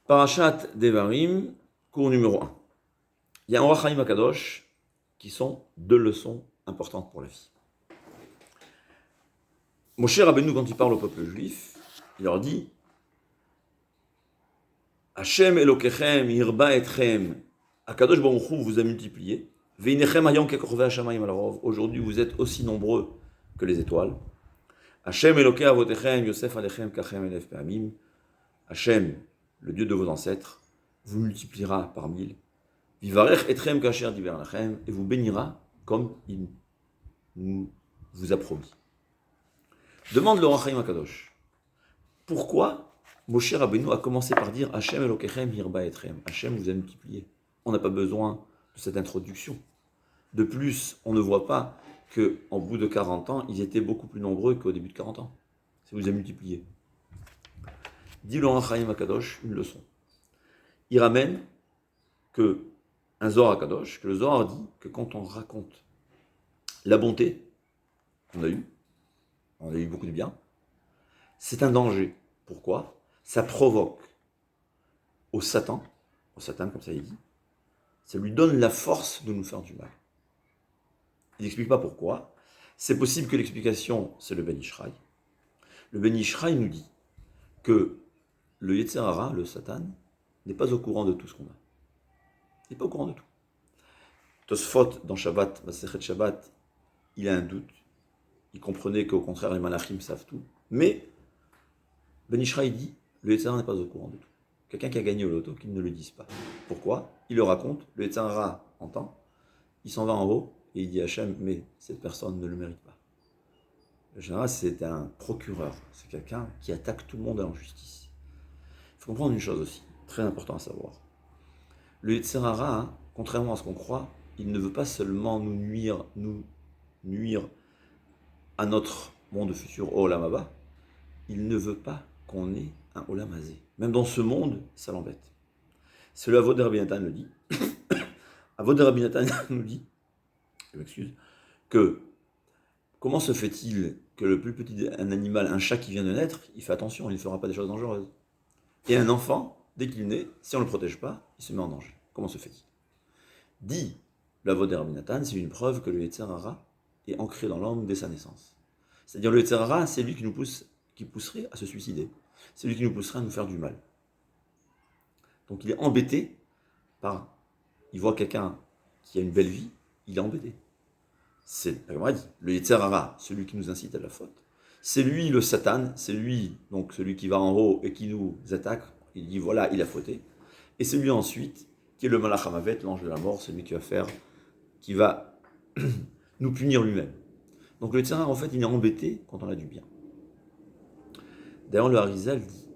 Parashat Devarim, cours numéro 1. Il y a un Ohr HaChaim HaKadosh qui sont deux leçons importantes pour la vie. Moshe Rabbeinu, quand il parle au peuple juif, il leur dit Hashem Elokechem Yirba Etchem, HaKadosh Baruch Hu vous a multiplié. Veinechem Hayom Kekorvei HaShamayim Alarov. Aujourd'hui, vous êtes aussi nombreux que les étoiles. Hashem Elokei Avotechem Yosef Alechem Kachem Elef Pe'amim. Hashem, le Dieu de vos ancêtres, vous multipliera par 1000. Vivarech Etrem Kacher Diver Lachem, et vous bénira comme il vous a promis. Demande le Ohr HaChaim HaKadosh. Pourquoi Moshe Rabbeinu a commencé par dire Hashem Elokechem Yirba Etrem? Hashem vous a multiplié. On n'a pas besoin de cette introduction. De plus, on ne voit pas qu'en bout de 40 ans, ils étaient beaucoup plus nombreux qu'au début de 40 ans. Ça vous a multiplié. Dit le Ohr HaChaim HaKadosh une leçon. Il ramène que un Zohar HaKadosh, que le Zohar dit que quand on raconte la bonté qu'on a eue, on a eu beaucoup de bien, c'est un danger. Pourquoi? Ça provoque au Satan comme ça il dit, ça lui donne la force de nous faire du mal. Il n'explique pas pourquoi. C'est possible que l'explication, c'est le Ben Ishraï. Le Ben Ishraï nous dit que le Yetzer Hara, le Satan, n'est pas au courant de tout ce qu'on a. Il n'est pas au courant de tout. Tosfot, dans Shabbat, Masechet Shabbat, il a un doute. Il comprenait qu'au contraire, les Malachim savent tout. Mais, Ben Ishraï dit, le Yetzer Hara n'est pas au courant de tout. Quelqu'un qui a gagné au loto, qu'il ne le dise pas. Pourquoi? Il le raconte, le Yetzer Hara entend, il s'en va en haut, et il dit à Hachem, mais cette personne ne le mérite pas. Le général, c'est un procureur. C'est quelqu'un qui attaque tout le monde à l'injustice. Il faut comprendre une chose aussi, très important à savoir. Le Yetzer Hara, contrairement à ce qu'on croit, il ne veut pas seulement nous nuire à notre monde futur, au Olam Haba. Il ne veut pas qu'on ait un Olam Hazé. Même dans ce monde, ça l'embête. C'est le Avot de Rabbi Nathan le dit. Avot de Rabbi Nathan nous dit, je m'excuse, que comment se fait-il que le plus petit, un animal, un chat qui vient de naître, il fait attention, il ne fera pas des choses dangereuses. Et un enfant, dès qu'il naît, si on ne le protège pas, il se met en danger. Comment se fait-il? Dit l'Avot de Rabbi Nathan, c'est une preuve que le Yetzer Hara est ancré dans l'homme dès sa naissance. C'est-à-dire le Yetzer Hara, c'est lui qui pousserait à se suicider. C'est lui qui nous pousserait à nous faire du mal. Donc il est embêté par... Il voit quelqu'un qui a une belle vie, il est embêté. C'est, la Gemara dit, le Yetzer Hara, celui qui nous incite à la faute. C'est lui le Satan, c'est lui, donc celui qui va en haut et qui nous attaque. Il dit voilà, il a fauté. Et c'est lui ensuite qui est le Malach HaMavet, l'ange de la mort, celui qui va nous punir lui-même. Donc le Yetzer Hara, en fait, il est embêté quand on a du bien. D'ailleurs, le Harizal dit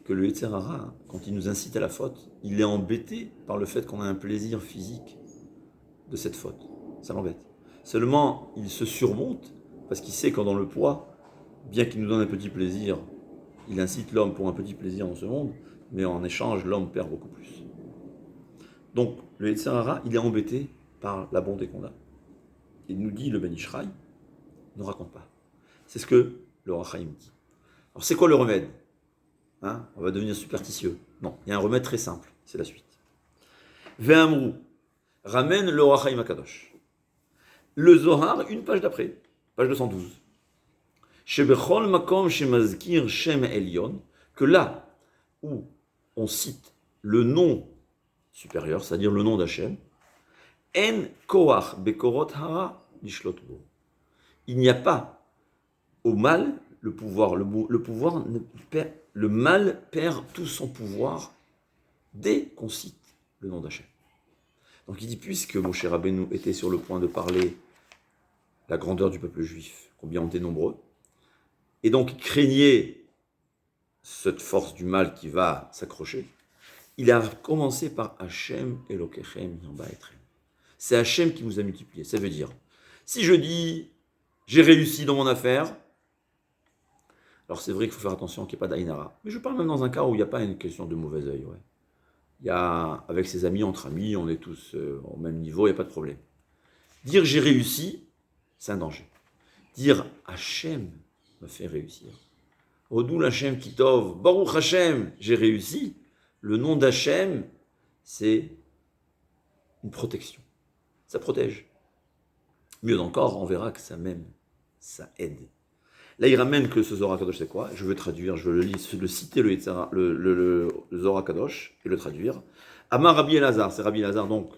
que le Yetzer Hara, quand il nous incite à la faute, il est embêté par le fait qu'on a un plaisir physique de cette faute. Ça l'embête. Seulement, il se surmonte parce qu'il sait qu'en dans le poids, bien qu'il nous donne un petit plaisir, il incite l'homme pour un petit plaisir dans ce monde, mais en échange, l'homme perd beaucoup plus. Donc, le Yetzer Hara, il est embêté par la bonté qu'on a. Il nous dit, le Ben Ishraï, ne raconte pas. C'est ce que le Ohr HaChaim dit. Alors, c'est quoi le remède? On va devenir superstitieux. Non, il y a un remède très simple, c'est la suite. Ve'amrou, ramène le Ohr HaChaim HaKadosh. Le Zohar, une page d'après, page 212. Shebechol makom shemazkir shem elyon, que là où on cite le nom supérieur, c'est-à-dire le nom d'Hachem, en koach bekorot hara lishlot bo. Il n'y a pas au mal le pouvoir. Le mal perd tout son pouvoir dès qu'on cite le nom d'Hachem. Donc il dit, puisque Moshe Rabbeinu était sur le point de parler la grandeur du peuple juif, combien on était nombreux, et donc il craignait cette force du mal qui va s'accrocher, il a commencé par Hashem Elokechem Yirba Etrem. C'est Hashem qui vous a multiplié. Ça veut dire, si je dis, j'ai réussi dans mon affaire, alors c'est vrai qu'il faut faire attention qu'il n'y ait pas d'Aïnara, mais je parle même dans un cas où il n'y a pas une question de mauvais œil, ouais. Il y a, avec ses amis, entre amis, on est tous au même niveau, il n'y a pas de problème. Dire j'ai réussi, c'est un danger. Dire Hachem me fait réussir. Odou Hachem Kitov, Baruch Hachem, j'ai réussi. Le nom d'Hachem, c'est une protection. Ça protège. Mieux encore, on verra que ça même, ça aide. Là, il ramène que ce Zohar Kadosh, c'est quoi? Je veux traduire, je veux le citer, le Zohar Kadosh, et le traduire. Amar Rabbi Elazar, c'est Rabbi Elazar, donc,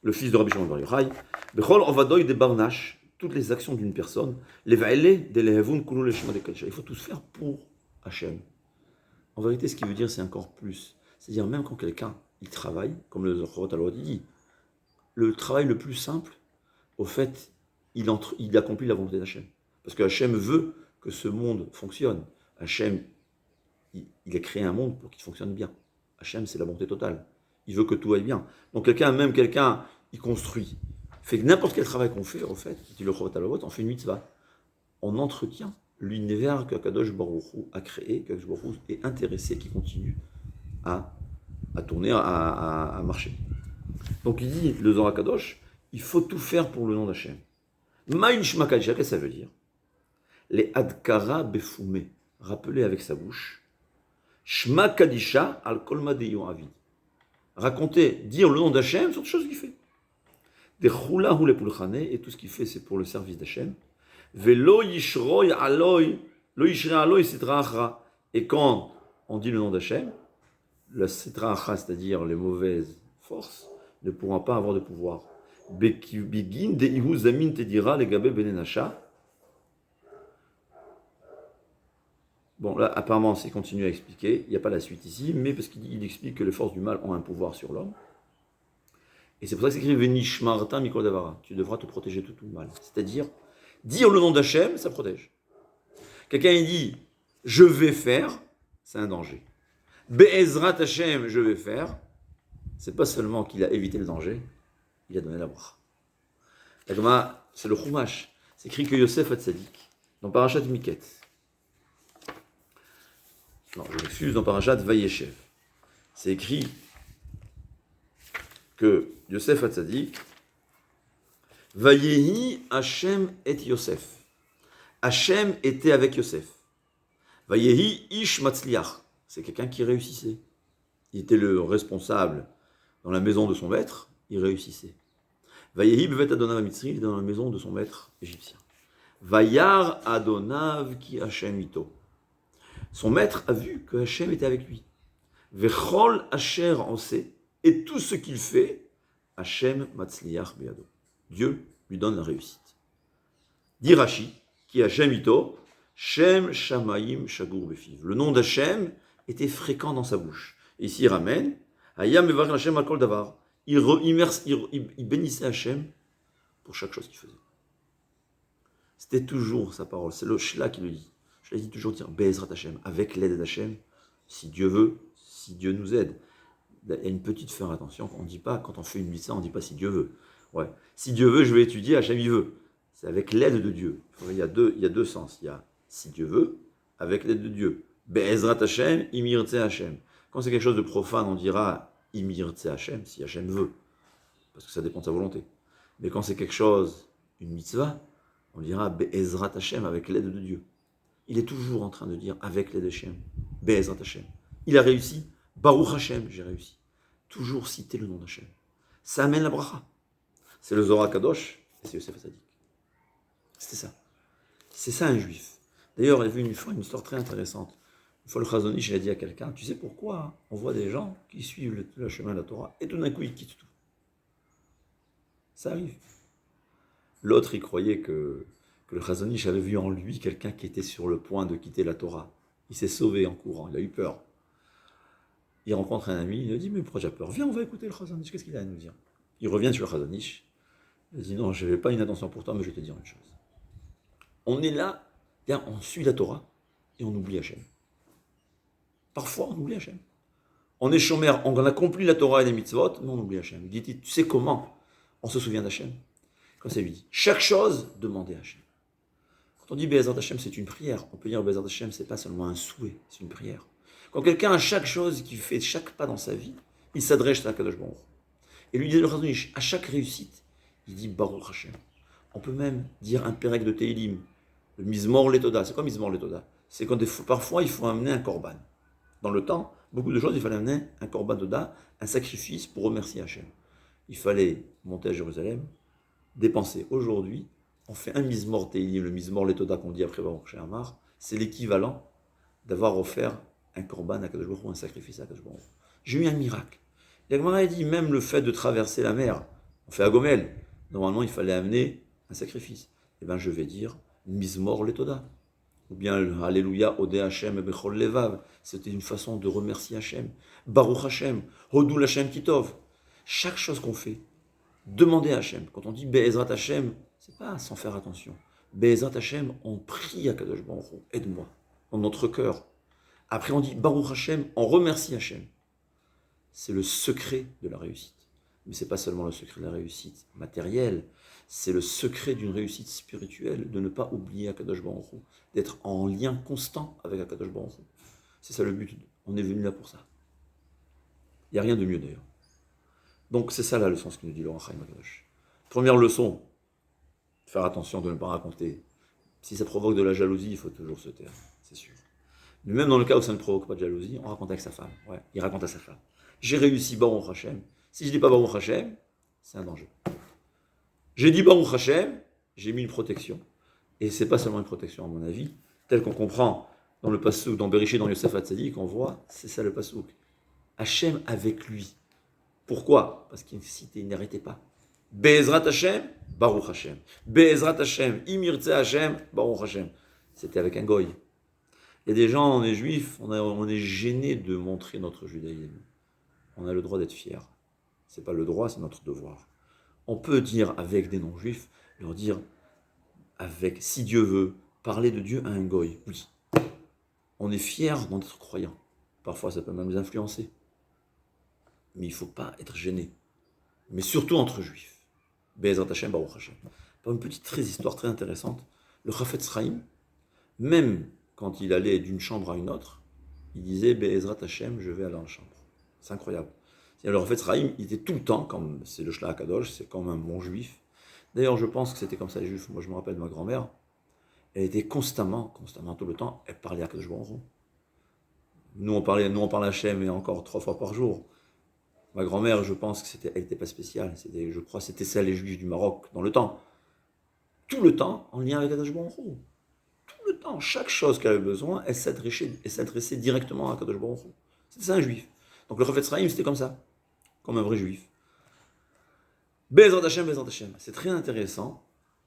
le fils de Rabbi Shimon Bar Yochai. Bechol Ovadoy de Barnash, toutes les actions d'une personne, les Vaele de Lehevun Kulu Leshma de Kadisha. Il faut tout faire pour Hachem. En vérité, ce qui veut dire, c'est encore plus. C'est-à-dire, même quand quelqu'un, il travaille, comme le Zohar Kadosh dit, le travail le plus simple, au fait, il accomplit la volonté d'Hachem. Parce que Hachem veut que ce monde fonctionne. Hachem, il a créé un monde pour qu'il fonctionne bien. Hachem, c'est la bonté totale. Il veut que tout aille bien. Donc même quelqu'un, il construit. Fait que n'importe quel travail qu'on fait, au fait, on fait une mitzvah. On entretient l'univers que Kadosh Baruch Hu a créé, que Kadosh Baruch Hu est intéressé, qui continue à tourner, à marcher. Donc il dit, le Zohar Kadosh, il faut tout faire pour le nom d'Hachem. Ma'in Shma Kadisha, qu'est-ce que ça veut dire? Les Adkara Befumé, rappeler avec sa bouche. Shma Kadisha al Kolma Deyo Avid. Raconter, dire le nom d'Hachem sur toutes choses qu'il fait. Des Chula Hule Pulchane, et tout ce qu'il fait, c'est pour le service d'Hachem. Velo Yishroy Aloy, Lo Yishra Aloy Sitra Achra. Et quand on dit le nom d'Hachem, la Sitra Achra, c'est-à-dire les mauvaises forces, ne pourront pas avoir de pouvoir. Begin de Ihu Zamin Tedira, les Gabé Benenacha. Bon, là, apparemment, c'est continue à expliquer. Il n'y a pas la suite ici, mais parce qu'il explique que les forces du mal ont un pouvoir sur l'homme. Et c'est pour ça que c'est écrit Venishmarta Mikol Davara. Tu devras te protéger de tout le mal. C'est-à-dire, dire le nom d'Hachem, ça protège. Quelqu'un, il dit, je vais faire, c'est un danger. Be'ezrat Hachem, je vais faire, c'est pas seulement qu'il a évité le danger, il a donné la bracha. La Gemara, c'est le Chumash. C'est écrit que Yosef Hatzadik, dans Parashat Miket, non, je m'excuse, dans Parashat Vayeshev, c'est écrit que Yosef Hatzadik, Vayehi Hachem et Yosef. Hachem était avec Yosef. Vayehi Ish Matzliach. C'est quelqu'un qui réussissait. Il était le responsable dans la maison de son maître, il réussissait. Vayehi Bevet Adonav Mitzri, il était dans la maison de son maître égyptien. Vayar Adonav ki Hachem ito. Son maître a vu que Hachem était avec lui. Vechol Asher en sait, et tout ce qu'il fait, Hachem Matzliach Beado. Dieu lui donne la réussite. Dit Rashi, qui Hachem ito, Shem Shamayim Shagur Befiv. Le nom d'Hachem était fréquent dans sa bouche. Et ici il ramène, Hayam Mevar Hachem Akol Davar. Il bénissait Hachem pour chaque chose qu'il faisait. C'était toujours sa parole. C'est le Shla qui le dit. Je l'ai dit toujours dire Be'ezrat Hachem, avec l'aide d'Hachem, si Dieu veut, si Dieu nous aide. Il y a une petite faire attention, on ne dit pas, quand on fait une mitzvah, on ne dit pas si Dieu veut. Ouais. Si Dieu veut, je vais étudier, Hachem il veut. C'est avec l'aide de Dieu. Il y a deux sens. Il y a si Dieu veut, avec l'aide de Dieu. Be'ezrat Hachem, imirtse Hachem. Quand c'est quelque chose de profane, on dira imirtse Hachem, si Hachem veut. Parce que ça dépend de sa volonté. Mais quand c'est quelque chose, une mitzvah, on dira Be'ezrat Hachem, avec l'aide de Dieu. Il est toujours en train de dire avec l'aide d'Hachem, Be'ezrat Hachem. Il a réussi, Baruch Hachem, j'ai réussi. Toujours citer le nom d'Hachem. Ça amène la bracha. C'est le Zohar Kadosh et c'est Yosef Hatzadik. C'était ça. C'est ça un juif. D'ailleurs, il y avait une fois une histoire très intéressante. Une fois le Chazon Ish a dit à quelqu'un, tu sais pourquoi on voit des gens qui suivent le chemin de la Torah et tout d'un coup ils quittent tout. Ça arrive. L'autre, il croyait que le Chazon Ish avait vu en lui quelqu'un qui était sur le point de quitter la Torah. Il s'est sauvé en courant, il a eu peur. Il rencontre un ami, il lui dit, mais pourquoi tu as peur? Viens, on va écouter le Chazon Ish, qu'est-ce qu'il a à nous dire? Il revient sur le Chazon Ish, il dit, non, je n'avais pas une attention pour toi, mais je vais te dire une chose. On est là, bien, on suit la Torah, et on oublie Hachem. Parfois, on oublie Hachem. On est chômeur, on accomplit la Torah et les mitzvot, mais on oublie Hachem. Il dit, tu sais comment on se souvient d'Hachem? Comme ça, il dit, chaque chose, demandez à Hachem. Quand on dit Be'ezrat Hachem, c'est une prière. On peut dire Be'ezrat Hachem, c'est pas seulement un souhait, c'est une prière. Quand quelqu'un a chaque chose qu'il fait, chaque pas dans sa vie, il s'adresse à Kadosh Baruch. Et lui dit le Chazon Ish, à chaque réussite, il dit Baruch Hachem. On peut même dire un pérec de Tehilim, le Mizmor Letoda. C'est quoi Mizmor Letoda? C'est quand parfois il faut amener un korban. Dans le temps, beaucoup de choses, il fallait amener un korban toda, un sacrifice pour remercier Hachem. Il fallait monter à Jérusalem, dépenser. Aujourd'hui, on fait un mizmor teilim, le mizmor letoda qu'on dit après Baruch She'amar, c'est l'équivalent d'avoir offert un korban à Kadosh Baruch Hu, un sacrifice à Kadosh Baruch Hu. J'ai eu un miracle. La Gemara dit, même le fait de traverser la mer, on fait à Gomel, normalement il fallait amener un sacrifice. Eh bien je vais dire, mizmor letoda. Ou bien le Alléluia, Ode Hashem, Bechol Levav. C'était une façon de remercier Hashem. Baruch Hashem, Hodul Hashem Kitov. Chaque chose qu'on fait, demandez à Hashem. Quand on dit Be'ezrat Hashem, c'est pas sans faire attention. Be'ezrat Hashem, on prie à Kadosh Baruch Hu, aide-moi, dans notre cœur. Après on dit Baruch Hashem, on remercie Hashem. C'est le secret de la réussite. Mais c'est pas seulement le secret de la réussite matérielle, c'est le secret d'une réussite spirituelle, de ne pas oublier Akadosh Baruch Hu, d'être en lien constant avec Akadosh Baruch Hu. C'est ça le but, on est venu là pour ça. Il n'y a rien de mieux d'ailleurs. Donc c'est ça la leçon, ce que nous dit Laurent Chaim Akadosh. Première leçon, faire attention de ne pas raconter. Si ça provoque de la jalousie, il faut toujours se taire, c'est sûr. Mais même dans le cas où ça ne provoque pas de jalousie, on raconte avec sa femme. Ouais, il raconte à sa femme. J'ai réussi Baruch Hashem. Si je ne dis pas Baruch Hashem, c'est un danger. J'ai dit Baruch Hashem, j'ai mis une protection. Et ce n'est pas seulement une protection, à mon avis, tel qu'on comprend dans le Passouk, dans Bereshit, dans Yosef Hatzadik, on voit, c'est ça le Passouk. Hashem avec lui. Pourquoi? Parce qu'il citait, il n'arrêtait pas. Be'ezrat Hashem, Baruch Hashem. Be'ezrat Hashem, Imirtze Hashem, Baruch Hashem. C'était avec un goy. Il y a des gens, on est juifs, on est gêné de montrer notre judaïsme. On a le droit d'être fier. C'est pas le droit, c'est notre devoir. On peut dire avec des non-juifs, leur dire avec, si Dieu veut, parler de Dieu à un goy. Oui. On est fier d'être croyant. Parfois, ça peut même nous influencer. Mais il ne faut pas être gêné. Mais surtout entre juifs. Be'ezrat Hashem, Baruch Hashem. Par une petite histoire très intéressante, le Chafetz Chaim, même quand il allait d'une chambre à une autre, il disait Be'ezrat Hashem, je vais aller en chambre. C'est incroyable. Le Chafetz Chaim, il était tout le temps, comme c'est le Shlach Kadosh, c'est comme un bon juif. D'ailleurs, je pense que c'était comme ça les juifs. Moi, je me rappelle de ma grand-mère. Elle était constamment, tout le temps, elle parlait à Kadosh Baruch Hu. Nous, on parlait Hashem et encore 3 fois par jour. Ma grand-mère, je pense que elle n'était pas spéciale. Je crois que c'était celle les juifs du Maroc dans le temps. Tout le temps, en lien avec Kadosh Baruch Hu. Tout le temps, chaque chose qu'elle avait besoin, elle s'adressait directement à Kadosh Baruch Hu. C'était ça un juif. Donc le Chafetz Chaim, c'était comme ça. Comme un vrai juif. Be'ezrat Hashem, Be'ezrat Hashem. C'est très intéressant.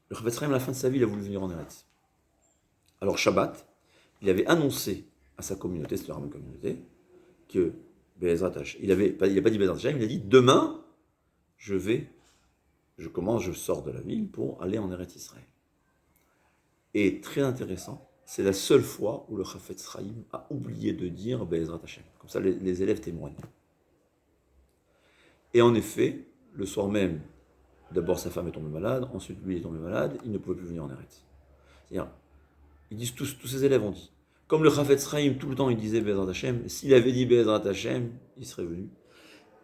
Le Chafetz Chaim, à la fin de sa vie, il a voulu venir en Eretz. Alors Shabbat, il avait annoncé à sa communauté, c'était la même communauté, que Be'ezrat Hashem, il n'a pas dit Be'ezrat Hashem, il a dit demain, je sors de la ville pour aller en Eretz Israël. Et très intéressant, c'est la seule fois où le Chafetz Chaim a oublié de dire Be'ezrat Hashem. Comme ça, les élèves témoignent. Et en effet, le soir même, d'abord sa femme est tombée malade, ensuite lui est tombé malade, il ne pouvait plus venir en Eretz. C'est-à-dire, ils disent tous ses élèves ont dit. Comme le Chafetz Chaim, tout le temps il disait Be'ezrat Hashem, s'il avait dit Be'ezrat Hashem, il serait venu.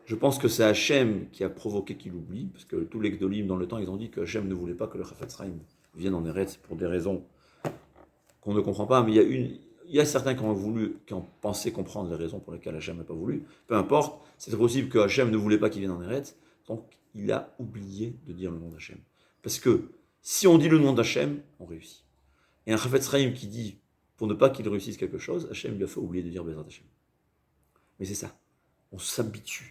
Je pense que c'est Hashem qui a provoqué qu'il oublie, parce que tous les Gdolim dans le temps, ils ont dit que Hashem ne voulait pas que le Chafetz Chaim vienne en Eretz pour des raisons qu'on ne comprend pas, mais il y a certains qui ont pensé comprendre les raisons pour lesquelles Hashem n'a pas voulu. Peu importe, c'est possible que Hashem ne voulait pas qu'il vienne en Eretz, donc il a oublié de dire le nom d'Hachem. Parce que si on dit le nom d'Hachem, on réussit. Et un Chafetz Chaim qui dit, pour ne pas qu'il réussisse quelque chose, Hachem lui a fait oublier de dire Be'ezrat Hashem. Mais c'est ça, on s'habitue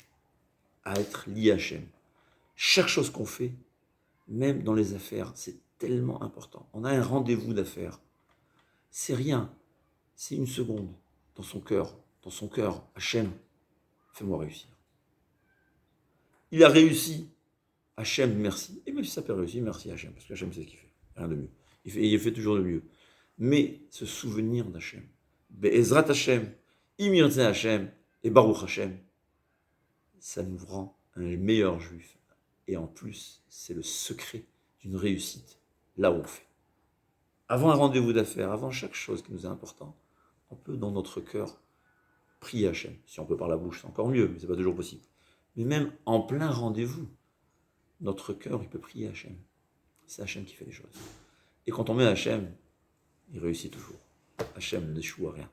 à être lié à Hachem. Chaque chose qu'on fait, même dans les affaires, c'est tellement important. On a un rendez-vous d'affaires, c'est rien, c'est une seconde dans son cœur, Hachem, fais-moi réussir. Il a réussi, Hachem, merci. Et même si ça peut réussir, merci Hachem, parce que Hachem sait ce qu'il fait, rien de mieux. Il fait toujours de mieux. Mais ce souvenir d'Hachem, Be'ezrat Hashem, Imirtze Hashem et Baruch Hashem, ça nous rend un meilleur juif. Et en plus, c'est le secret d'une réussite, là où on fait. Avant un rendez-vous d'affaires, avant chaque chose qui nous est important, on peut dans notre cœur prier Hachem. Si on peut par la bouche, c'est encore mieux, mais ce n'est pas toujours possible. Mais même en plein rendez-vous, notre cœur, il peut prier Hachem. C'est Hachem qui fait les choses. Et quand on met Hachem, il réussit toujours. Hachem n'échoue à rien.